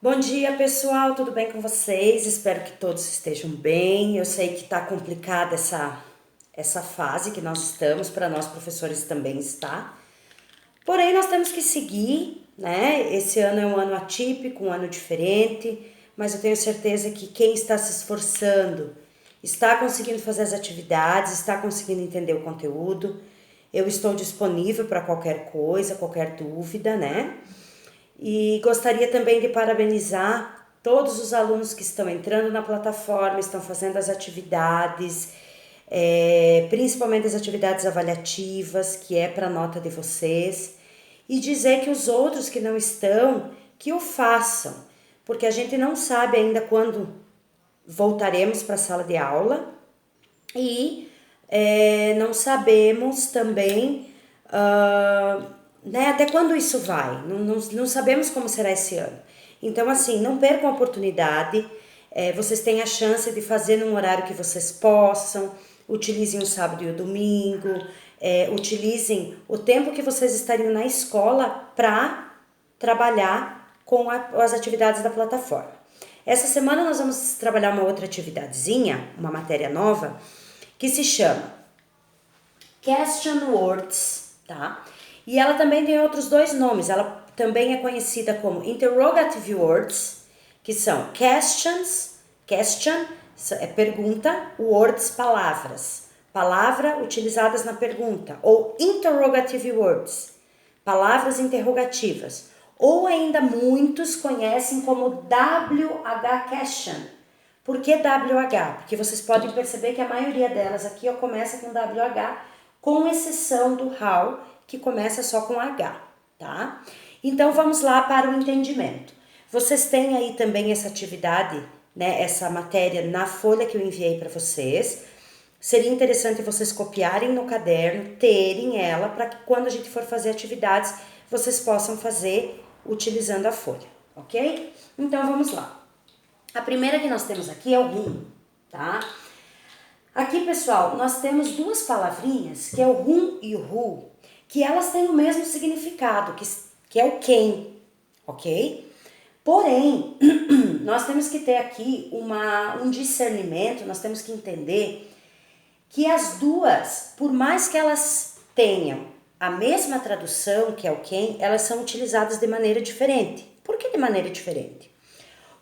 Bom dia, pessoal, tudo bem com vocês? Espero que todos estejam bem. Eu sei que está complicada essa fase que nós estamos, para nós professores também está. Porém, nós temos que seguir, né? Esse ano é um ano atípico, um ano diferente, mas eu tenho certeza que quem está se esforçando está conseguindo fazer as atividades, está conseguindo entender o conteúdo. Eu estou disponível para qualquer coisa, qualquer dúvida, né? E gostaria também de parabenizar todos os alunos que estão entrando na plataforma, estão fazendo as atividades, principalmente as atividades avaliativas, que é para a nota de vocês, e dizer que os outros que não estão, que o façam, porque a gente não sabe ainda quando voltaremos para a sala de aula e não sabemos também né, até quando isso vai. Não sabemos como será esse ano. Então, assim, não percam a oportunidade. Vocês têm a chance de fazer num horário que vocês possam. Utilizem o sábado e o domingo. Utilizem o tempo que vocês estariam na escola para trabalhar com as atividades da plataforma. Essa semana nós vamos trabalhar uma outra atividadezinha, uma matéria nova, que se chama Question Words, tá? E ela também tem outros dois nomes. Ela também é conhecida como Interrogative Words, que são question é pergunta, words, palavras. Palavra utilizadas na pergunta. Ou Interrogative Words, palavras interrogativas. Ou ainda muitos conhecem como WH Question. Por que WH? Porque vocês podem perceber que a maioria delas aqui começa com WH, com exceção do how, que começa só com H, tá? Então vamos lá para o entendimento. Vocês têm aí também essa atividade, né, essa matéria na folha que eu enviei para vocês. Seria interessante vocês copiarem no caderno, terem ela, para que quando a gente for fazer atividades, vocês possam fazer utilizando a folha, ok? Então vamos lá. A primeira que nós temos aqui é o whom, tá? Aqui, pessoal, nós temos duas palavrinhas, que é o whom e o who, que elas têm o mesmo significado, que é o quem, ok? Porém, nós temos que ter aqui um discernimento, nós temos que entender que as duas, por mais que elas tenham a mesma tradução, que é o quem, elas são utilizadas de maneira diferente. Por que de maneira diferente?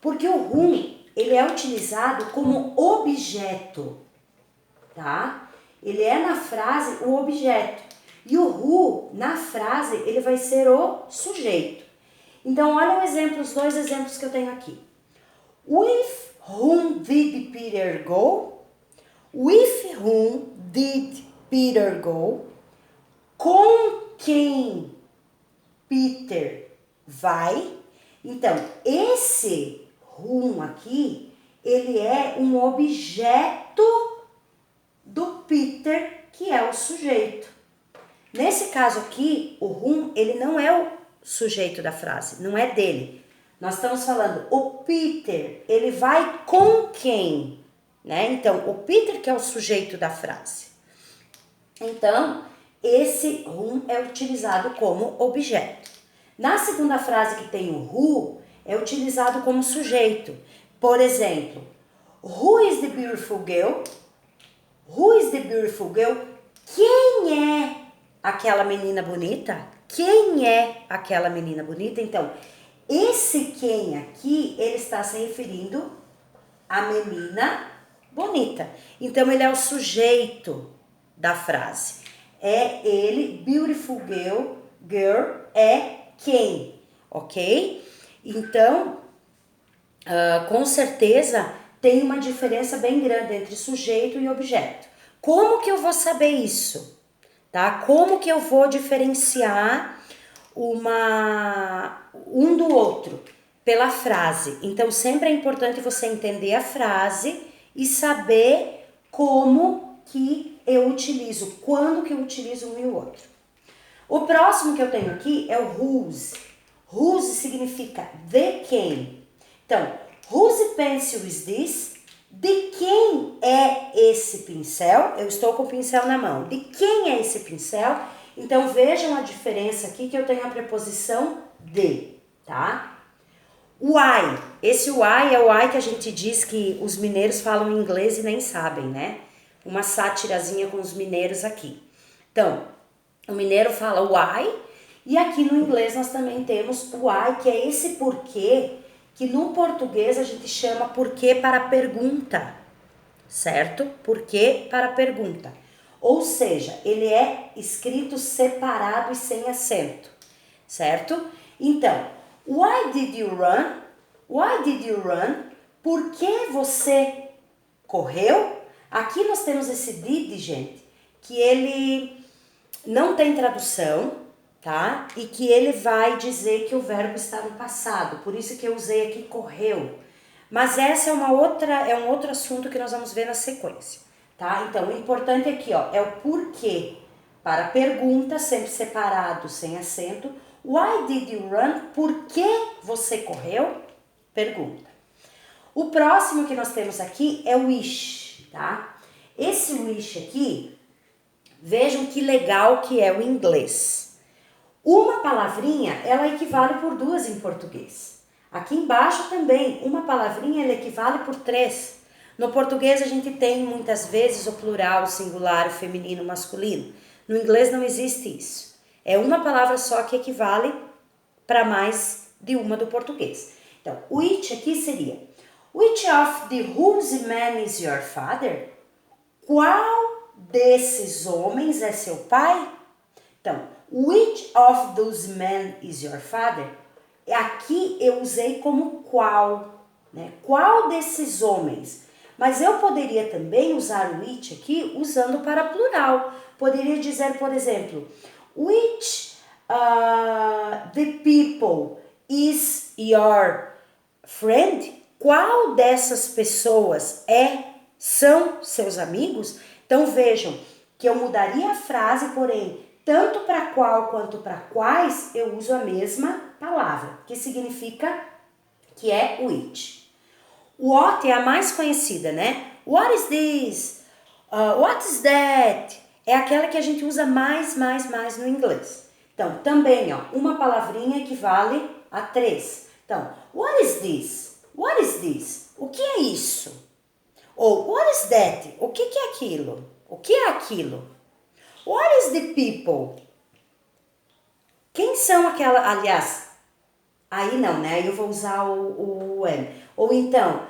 Porque o whom, ele é utilizado como objeto, tá? Ele é na frase o objeto. E o who, na frase, ele vai ser o sujeito. Então, olha os dois exemplos que eu tenho aqui. With whom did Peter go? With whom did Peter go? Com quem Peter vai? Então, esse whom aqui, ele é um objeto do Peter, que é o sujeito. Nesse caso aqui, o whom, ele não é o sujeito da frase, não é dele. Nós estamos falando, o Peter, ele vai com quem? Né? Então, o Peter que é o sujeito da frase. Então, esse whom é utilizado como objeto. Na segunda frase que tem o who, é utilizado como sujeito. Por exemplo, who is the beautiful girl? Who is the beautiful girl? Quem é aquela menina bonita? Quem é aquela menina bonita? Então, esse quem aqui, ele está se referindo à menina bonita. Então, ele é o sujeito da frase. É ele, beautiful girl é quem, ok? Então, com certeza tem uma diferença bem grande entre sujeito e objeto. Como que eu vou saber isso? Tá? Como que eu vou diferenciar um do outro? Pela frase. Então, sempre é importante você entender a frase e saber como que eu utilizo, quando que eu utilizo um e o outro. O próximo que eu tenho aqui é o whose. Whose significa de quem. Então, whose pencil is this? De quem é esse pincel? Eu estou com o pincel na mão. De quem é esse pincel? Então, vejam a diferença aqui que eu tenho a preposição de, tá? Why. Esse why é o why que a gente diz que os mineiros falam inglês e nem sabem, né? Uma sátirazinha com os mineiros aqui. Então, o mineiro fala why, e aqui no inglês nós também temos o why, que é esse porquê, que no português a gente chama porquê para pergunta, certo? Porquê para pergunta. Ou seja, ele é escrito separado e sem acento, certo? Então, why did you run? Why did you run? Por que você correu? Aqui nós temos esse did, gente, que ele não tem tradução, tá? E que ele vai dizer que o verbo está no passado. Por isso que eu usei aqui correu. Mas essa é um outro assunto que nós vamos ver na sequência, tá? Então, o importante aqui, ó, é o porquê. Para pergunta, sempre separado, sem acento. Why did you run? Por que você correu? Pergunta. O próximo que nós temos aqui é wish, tá? Esse wish aqui, vejam que legal que é o inglês. Uma palavrinha, ela equivale por duas em português. Aqui embaixo também, uma palavrinha, ela equivale por três. No português a gente tem muitas vezes o plural, o singular, o feminino, o masculino. No inglês não existe isso. É uma palavra só que equivale para mais de uma do português. Então, which aqui seria: which of the whose man is your father? Qual desses homens é seu pai? Então, which of those men is your father? Aqui eu usei como qual, né? Qual desses homens? Mas eu poderia também usar o which aqui usando para plural. Poderia dizer, por exemplo, which the people is your friend? Qual dessas pessoas são seus amigos? Então vejam que eu mudaria a frase, porém, tanto para qual quanto para quais eu uso a mesma palavra, que significa que é which. What é a mais conhecida, né? What is this? What is that? É aquela que a gente usa mais no inglês. Então, também, ó, uma palavrinha equivale a três. Então, what is this? What is this? O que é isso? Ou what is that? O que é aquilo? O que é aquilo? What is the people? Quem são aquela, aliás, aí não, né? Aí eu vou usar o when. Ou então,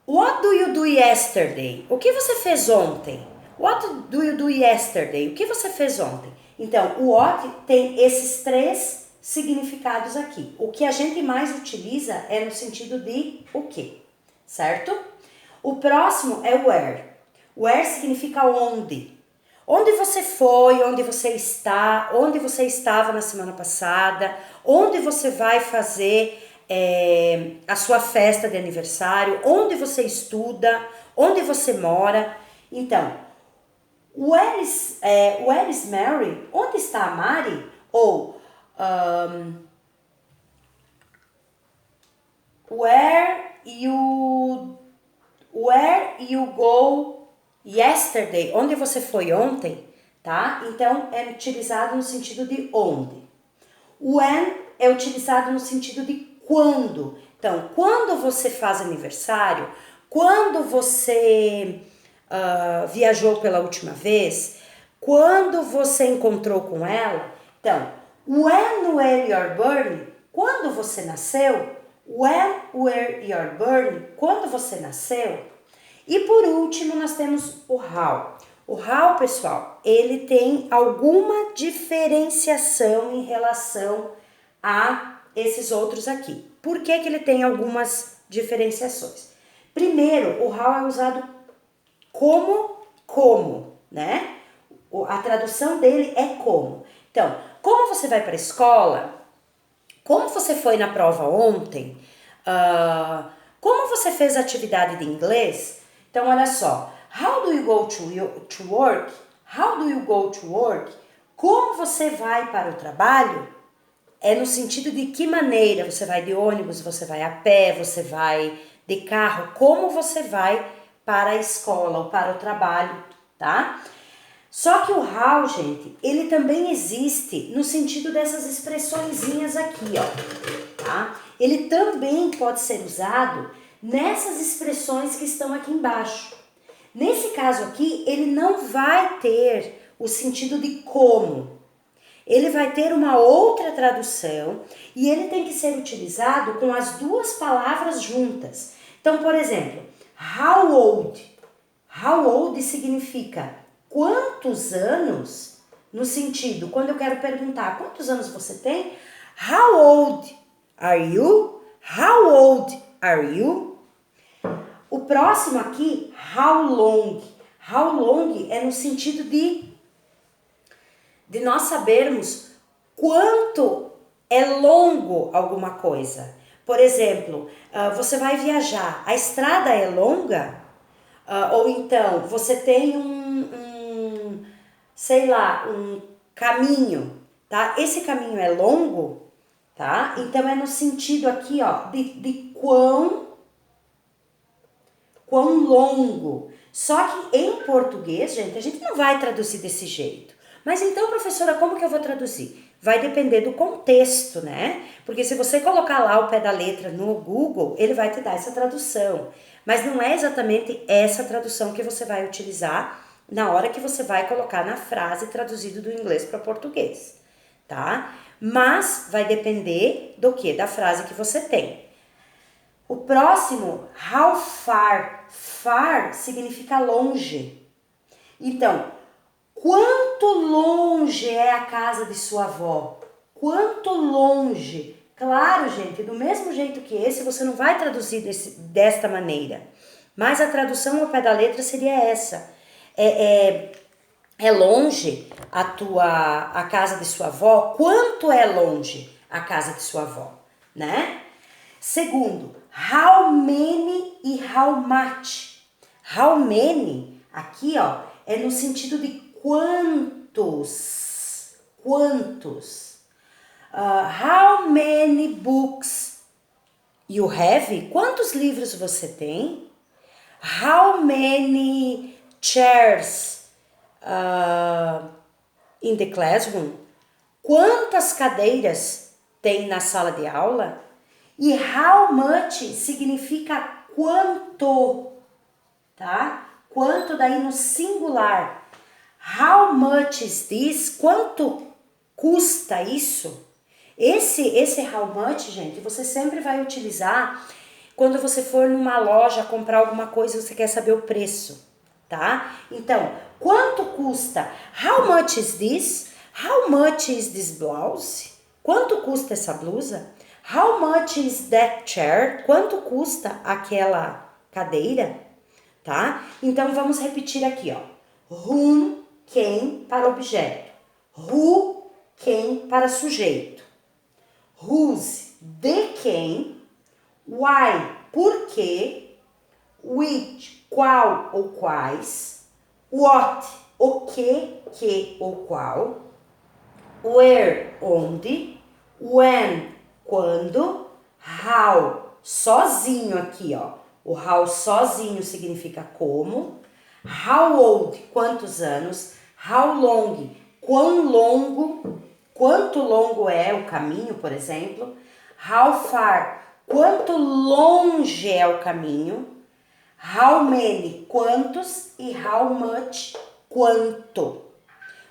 what do you do yesterday? O que você fez ontem? What do you do yesterday? O que você fez ontem? Então, o what tem esses três significados aqui. O que a gente mais utiliza é no sentido de o que, certo? O próximo é where. Where significa onde. Onde você foi, onde você está, onde você estava na semana passada, onde você vai fazer a sua festa de aniversário, onde você estuda, onde você mora. Então, where is Mary? Onde está a Mari? Ou where you go yesterday? Onde você foi ontem? Tá? Então, é utilizado no sentido de onde. When é utilizado no sentido de quando. Então, quando você faz aniversário, quando você viajou pela última vez, quando você encontrou com ela. Então, when were you born? Quando você nasceu? When were you born? Quando você nasceu? E por último, nós temos o how. O how, pessoal, ele tem alguma diferenciação em relação a esses outros aqui. Por que ele tem algumas diferenciações? Primeiro, o how é usado como, né? A tradução dele é como. Então, como você vai para a escola? Como você foi na prova ontem? Como você fez a atividade de inglês? Então, olha só. How do you go to work? How do you go to work? Como você vai para o trabalho? É no sentido de que maneira você vai de ônibus, você vai a pé, você vai de carro, como você vai para a escola ou para o trabalho, tá? Só que o how, gente, ele também existe no sentido dessas expressõezinhas aqui, ó, tá? Ele também pode ser usado nessas expressões que estão aqui embaixo. Nesse caso aqui, ele não vai ter o sentido de como. Ele vai ter uma outra tradução e ele tem que ser utilizado com as duas palavras juntas. Então, por exemplo, how old? How old significa quantos anos, no sentido, quando eu quero perguntar quantos anos você tem, how old are you? How old are you? O próximo aqui, how long. How long é no sentido de nós sabermos quanto é longo alguma coisa. Por exemplo, você vai viajar, a estrada é longa? Ou então, você tem sei lá, um caminho, tá? Esse caminho é longo, tá? Então é no sentido aqui, ó, de quão longo. Só que em português, gente, a gente não vai traduzir desse jeito. Mas então, professora, como que eu vou traduzir? Vai depender do contexto, né? Porque se você colocar lá o pé da letra no Google, ele vai te dar essa tradução. Mas não é exatamente essa tradução que você vai utilizar na hora que você vai colocar na frase traduzido do inglês para português, tá? Mas vai depender do que? Da frase que você tem. O próximo, how far. Far significa longe. Então, quanto longe é a casa de sua avó? Quanto longe? Claro, gente, do mesmo jeito que esse, você não vai traduzir desta maneira. Mas a tradução ao pé da letra seria essa. É longe a casa de sua avó? Quanto é longe a casa de sua avó, né? Segundo, how many e how much. How many, aqui ó, é no sentido de quantos. Quantos. How many books you have? Quantos livros você tem? How many chairs in the classroom? Quantas cadeiras tem na sala de aula? E how much significa quanto, tá? Quanto daí no singular. How much is this? Quanto custa isso? Esse how much, gente, você sempre vai utilizar quando você for numa loja comprar alguma coisa e você quer saber o preço, tá? Então, quanto custa? How much is this? How much is this blouse? Quanto custa essa blusa? How much is that chair? Quanto custa aquela cadeira? Tá? Então, vamos repetir aqui, ó. Whom, quem, para objeto. Who, quem, para sujeito. Whose, de quem. Why, por quê. Which, qual ou quais. What, o que ou qual. Where, onde. When, quando. How, sozinho aqui, ó. O how sozinho significa como. How old, quantos anos. How long, quão longo. Quanto longo é o caminho, por exemplo. How far, quanto longe é o caminho. How many, quantos. E how much, quanto.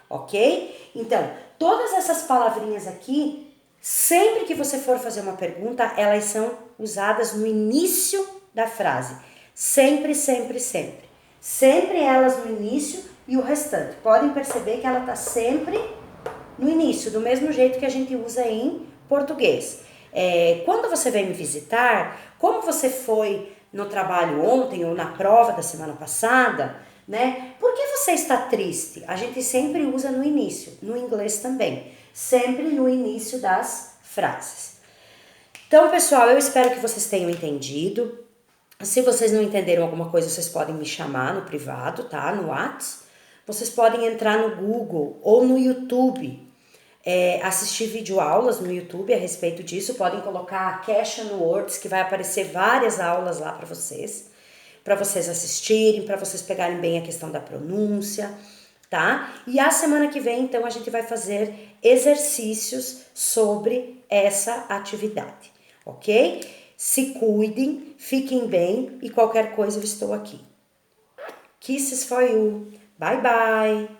Ok? Então, todas essas palavrinhas aqui, sempre que você for fazer uma pergunta, elas são usadas no início da frase. Sempre, sempre, sempre. Sempre elas no início e o restante. Podem perceber que ela está sempre no início, do mesmo jeito que a gente usa em português. Quando você vem me visitar, como você foi no trabalho ontem ou na prova da semana passada, né? Por que você está triste? A gente sempre usa no início, no inglês também. Sempre no início das frases. Então, pessoal, eu espero que vocês tenham entendido. Se vocês não entenderam alguma coisa, vocês podem me chamar no privado, tá? No WhatsApp. Vocês podem entrar no Google ou no YouTube, assistir videoaulas no YouTube a respeito disso. Podem colocar Cash and Words, que vai aparecer várias aulas lá para vocês assistirem, para vocês pegarem bem a questão da pronúncia. tá? E a semana que vem, então, a gente vai fazer exercícios sobre essa atividade, ok? Se cuidem, fiquem bem e qualquer coisa eu estou aqui. Kisses for you. Bye, bye.